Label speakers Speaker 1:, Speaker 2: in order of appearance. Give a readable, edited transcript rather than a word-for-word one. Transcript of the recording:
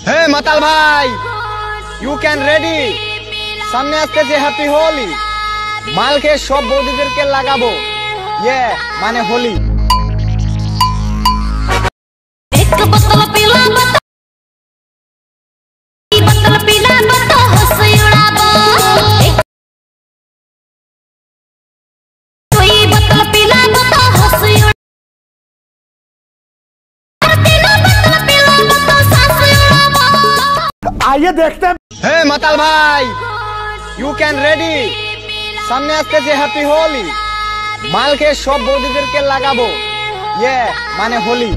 Speaker 1: Hey Matal bhai, you can ready? সামনে আসতেছে happy Holi. মালকে সব বৌদিদেরকে লাগাবো, মানে হোলি।
Speaker 2: आइए देखते हैं।
Speaker 1: हे মাতাল ভাই, you can ready? সামনে আসতেছে হ্যাপি হোলি। মালকে সব বৌদিদেরকে লাগাবো, মানে হোলি।